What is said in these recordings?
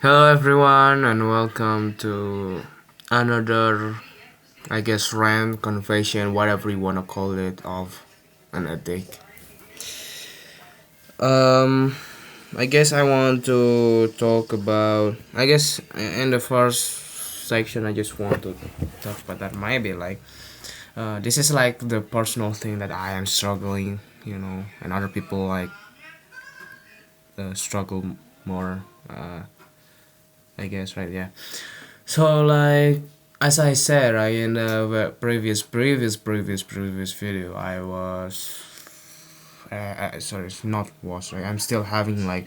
Hello, everyone, and welcome to another, I guess, rant, confession, whatever you want to call it, of an addict. Um, I guess I want to talk about. I guess in the first section, I just want to talk about that. Maybe this is like the personal thing that I am struggling, and other people struggle more. I guess, right? Yeah. So as I said, right, in the previous video, I was sorry, it's not was, right. I'm still having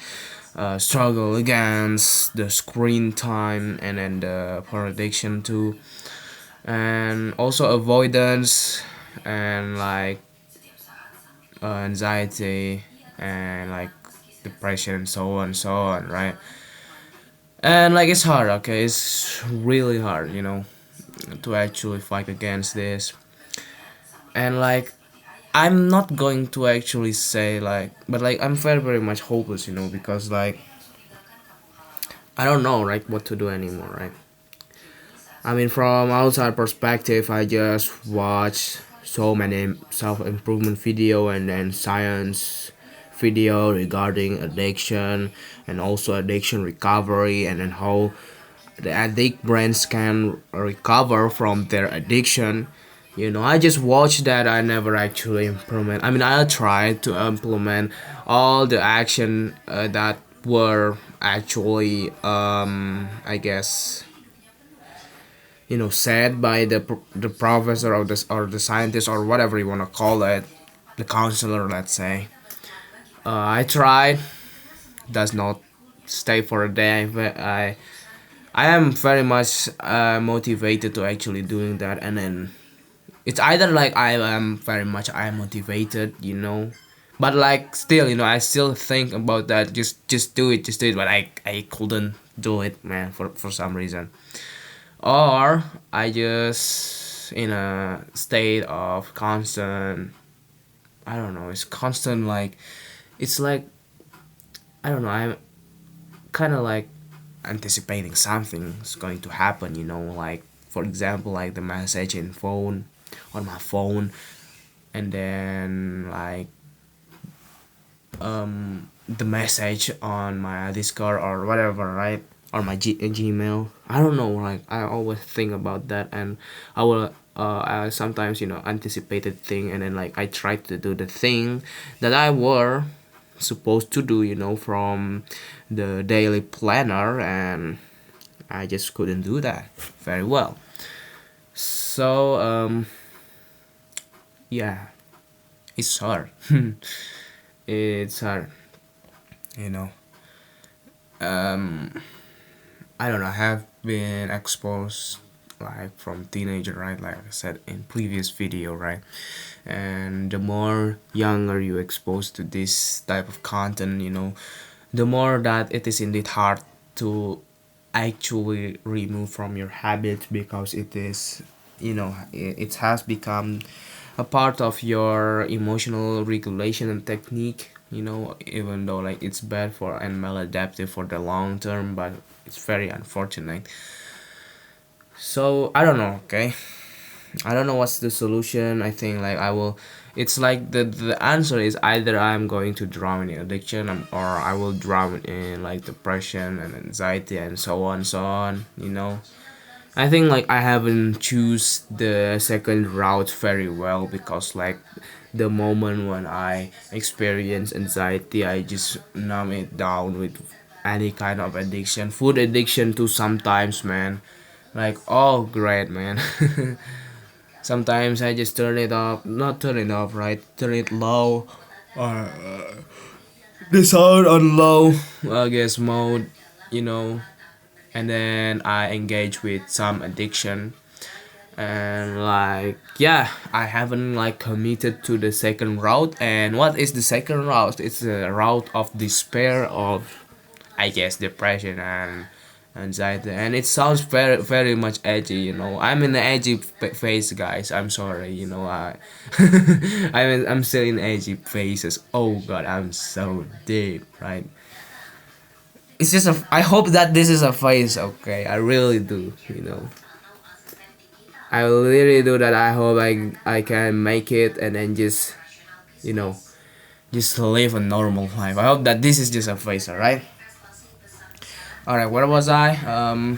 struggle against the screen time and then the porn addiction too, and also avoidance and anxiety and depression and so on, right. And it's hard, okay, it's really hard, to actually fight against this. And I'm not going to actually say but I'm very much hopeless, because I don't know what to do anymore, right. I mean, from outside perspective, I just watch so many self-improvement video and then science video regarding addiction and also addiction recovery, and then how the addict brains can recover from their addiction. I just watched that. I never actually implement. I mean, I tried to implement all the action that were actually, I guess, said by the professor or the scientist or whatever you want to call it, the counselor, let's say. I tried. Does not stay for a day, but I am very much motivated to actually doing that, and then it's either I am motivated, but still, I still think about that. Just do it, but I couldn't do it, man, for some reason, or I just in a state of constant. I don't know. It's constant it's like I don't know. I'm kind of anticipating something's going to happen, for example, the message in phone on my phone, and then the message on my Discord or whatever, right, or my Gmail. I don't know, I always think about that, and I sometimes anticipated thing, and then I try to do the thing that I were supposed to do, from the daily planner, and I just couldn't do that very well. So yeah, it's hard. It's hard, you know. Um, I don't know. I have been exposed from teenager, right? Like I said in previous video, right? And the more younger you exposed to this type of content, the more that it is indeed hard to actually remove from your habit, because it is, it has become a part of your emotional regulation and technique, even though it's bad for and maladaptive for the long term, but it's very unfortunate. So I don't know, okay. I don't know what's the solution. I think I will. It's like the answer is either I'm going to drown in addiction, or I will drown in depression and anxiety and so on, so on. I think I haven't choose the second route very well, because the moment when I experience anxiety, I just numb it down with any kind of addiction, food addiction too sometimes, man. Oh great, man. Sometimes I just turn it off, not turn it off, right? Turn it low, or the sound on low, I guess, mode, you know. And then I engage with some addiction, and yeah, I haven't committed to the second route. And what is the second route? It's the route of despair, of, I guess, depression and anxiety, and it sounds very much edgy. I'm in the edgy phase, guys. I'm sorry. I'm still in edgy phases. Oh god, I'm so deep, right? it's just a, I hope that this is a phase, okay? I really do, you know. I really do that. I hope I can make it and then just, you know, just live a normal life. I hope that this is just a phase, alright? Alright, where was I?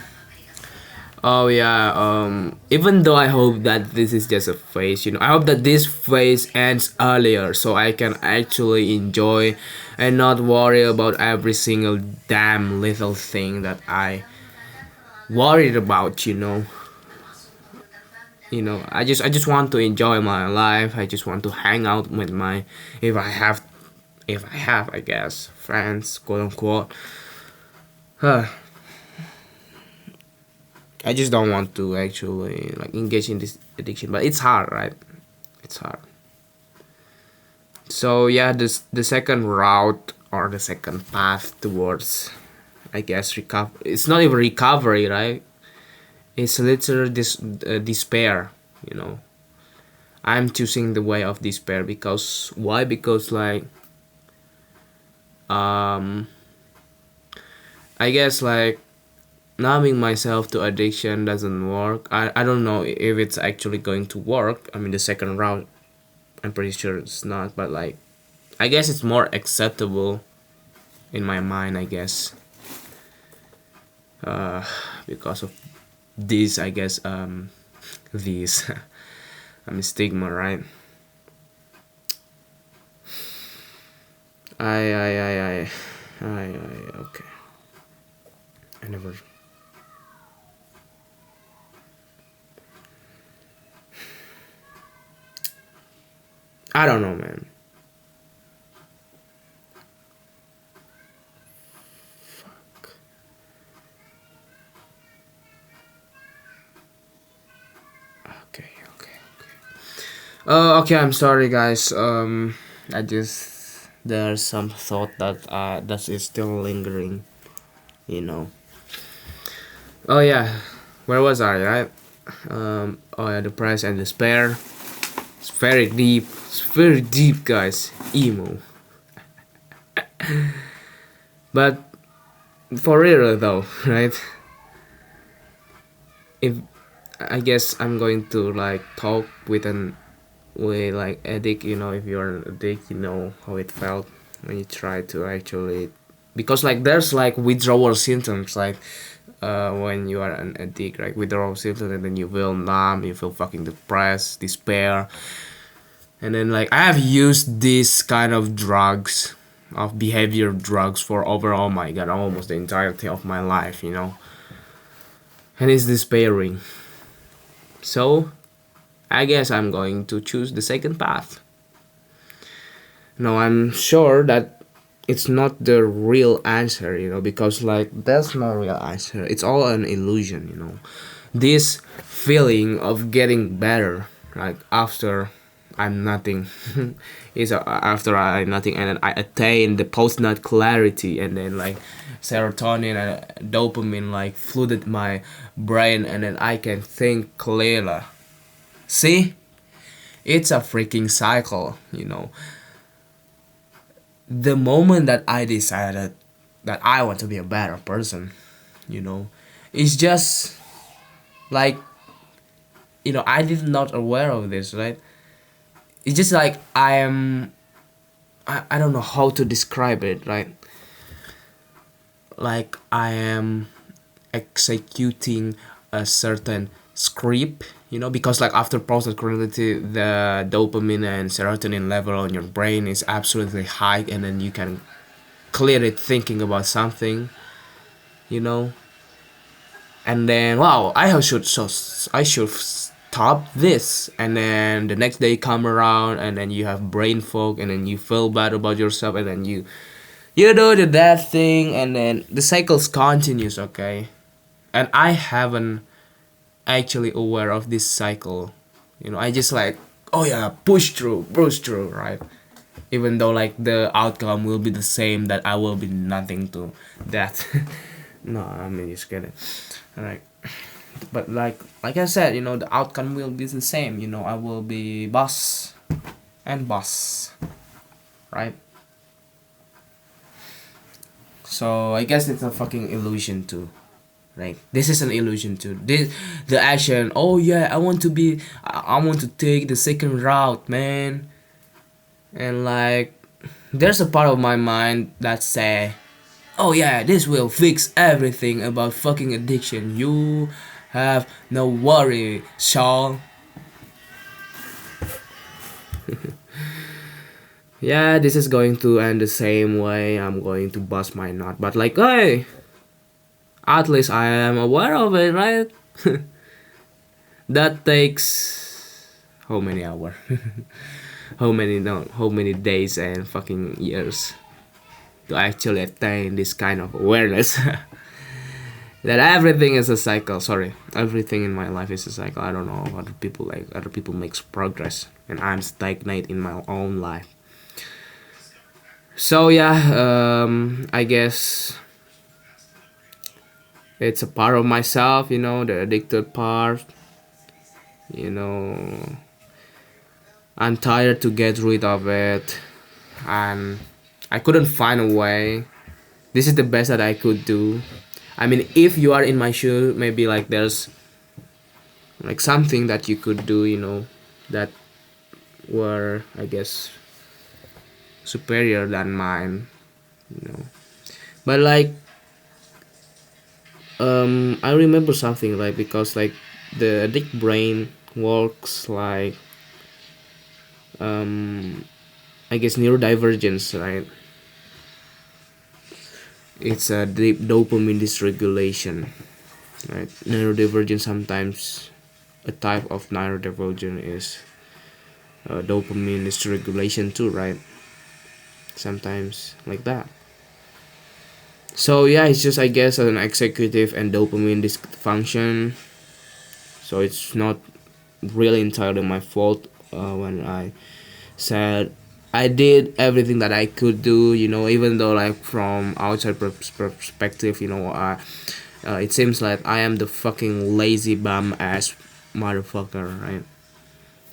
Oh yeah, even though I hope that this is just a phase, you know, I hope that this phase ends earlier so I can actually enjoy and not worry about every single damn little thing that I worried about, you know. You know, I just want to enjoy my life. I just want to hang out with my, if I have, I guess, friends, quote unquote. Huh. I just don't want to actually like engage in this addiction, but it's hard, right? It's hard. So yeah, this the second route or the second path towards, I guess, recover. It's not even recovery, right? It's literally this despair. You know, I'm choosing the way of despair because why? Because like um, I guess like numbing myself to addiction doesn't work. I don't know if it's actually going to work. I mean, the second route, I'm pretty sure it's not, but like I guess it's more acceptable in my mind, I guess, uh, because of this, I guess, these, I mean, stigma, right? Okay. I never. I don't know, man. Okay, okay, okay. Okay, I'm sorry, guys. I just there's some thought that is still lingering. You know. Oh yeah, where was I? Right. Oh yeah, the price and despair. It's very deep. It's very deep, guys. Emo. But for real though, right? If I guess I'm going to like talk with an with like addict, you know, if you're an addict, you know how it felt when you try to actually, because like there's like withdrawal symptoms, like when you are an addict, right? Withdrawal symptoms, and then you feel numb, you feel fucking depressed, despair, and then like I have used this kind of drugs, of behavior drugs, for over, oh my god, almost the entirety of my life, you know, and it's despairing. So I guess I'm going to choose the second path. No, I'm sure that it's not the real answer, you know, because like there's no real answer. It's all an illusion, you know. This feeling of getting better, like after I'm nothing, is after I'm nothing, and then I attain the post nut clarity, and then like serotonin and dopamine like flooded my brain, and then I can think clearer. See, it's a freaking cycle, you know. The moment that I decided that I want to be a better person, you know, it's just like, you know, I did not aware of this, right? It's just like I don't know how to describe it, right? Like I am executing a certain script, you know, because like after post tranquility, the dopamine and serotonin level on your brain is absolutely high, and then you can clear it thinking about something, you know. And then wow, I should stop this, and then the next day come around, and then you have brain fog, and then you feel bad about yourself, and then you do the that thing, and then the cycles continues, okay. And I haven't actually aware of this cycle, you know. I just like, oh yeah, push through, right? Even though like the outcome will be the same, that I will be nothing to that. No, I mean, just kidding. All right, but like I said, you know, the outcome will be the same, you know. I will be boss and boss, right? So I guess it's a fucking illusion too. Like this is an illusion too. This the action. Oh yeah, I want to be. I want to take the second route, man. And like, there's a part of my mind that say, oh yeah, this will fix everything about fucking addiction. You have no worry, Saul. Yeah, this is going to end the same way. I'm going to bust my nut. But like, hey, at least I am aware of it, right? That takes how many hours? How many no, how many days and fucking years to actually attain this kind of awareness? That everything is a cycle. Sorry, everything in my life is a cycle. I don't know other people, like other people makes progress and I'm stagnate in my own life. So yeah, I guess it's a part of myself, you know, the addicted part. You know, I'm tired to get rid of it, and I couldn't find a way. This is the best that I could do. I mean, if you are in my shoe, maybe like there's like something that you could do, you know, that were, I guess, superior than mine, you know. But like, I remember something like because like the addict brain works like, um, I guess neurodivergence, right? It's a deep dopamine dysregulation, right? Neurodivergence sometimes a type of neurodivergence is dopamine dysregulation too, right? Sometimes like that. So yeah, it's just I guess an executive and dopamine dysfunction. So it's not really entirely my fault when I said I did everything that I could do, you know, even though like from outside perspective, you know, it seems like I am the fucking lazy bum ass motherfucker, right?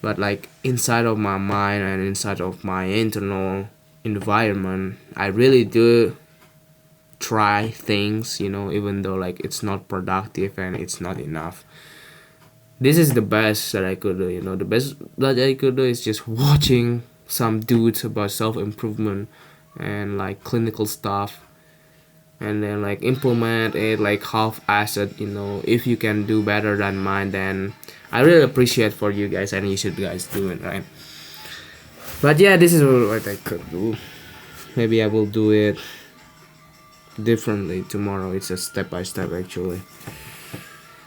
But like inside of my mind and inside of my internal environment, I really do try things, you know, even though like it's not productive and it's not enough. This is the best that I could do, you know. The best that I could do is just watching some dudes about self improvement and like clinical stuff, and then like implement it like half assed, you know. If you can do better than mine, then I really appreciate for you guys, and you should guys do it, right? But yeah, this is what I could do. Maybe I will do it differently tomorrow. It's a step by step actually.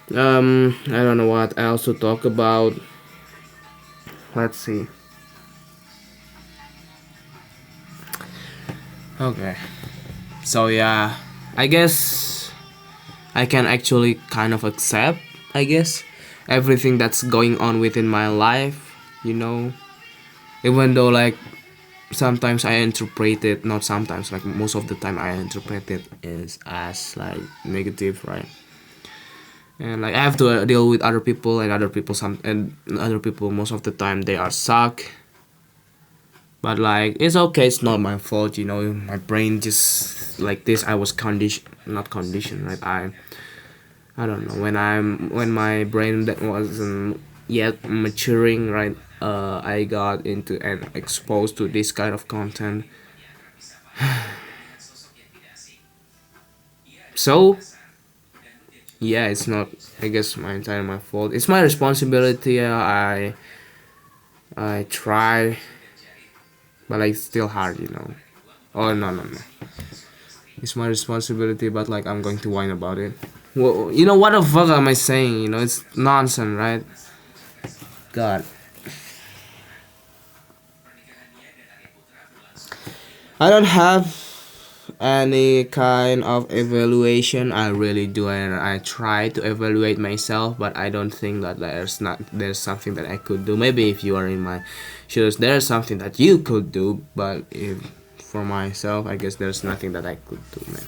I don't know what else to talk about. Let's see. Okay. So yeah, I guess I can actually kind of accept, I guess, everything that's going on within my life, you know. Even though like sometimes I interpret it, not sometimes, like most of the time I interpret it as like negative, right? And like I have to deal with other people, and other people most of the time they are suck. But like it's okay, it's not my fault, you know. My brain just like this. I was conditioned, not conditioned, right? I don't know, when my brain that wasn't yet maturing, right? I got into and exposed to this kind of content. So yeah, it's not, I guess, my fault. It's my responsibility. I try, but like it's still hard, you know. Oh no, it's my responsibility, but like I'm going to whine about it. Well, you know what the fuck am I saying? You know, it's nonsense, right? God, I don't have any kind of evaluation. I really do, and I try to evaluate myself, but I don't think that there's something that I could do. Maybe if you are in my shoes, there's something that you could do, but if for myself, I guess there's nothing that I could do, man.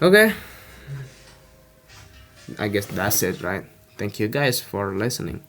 Okay, I guess that's it, right? Thank you guys for listening.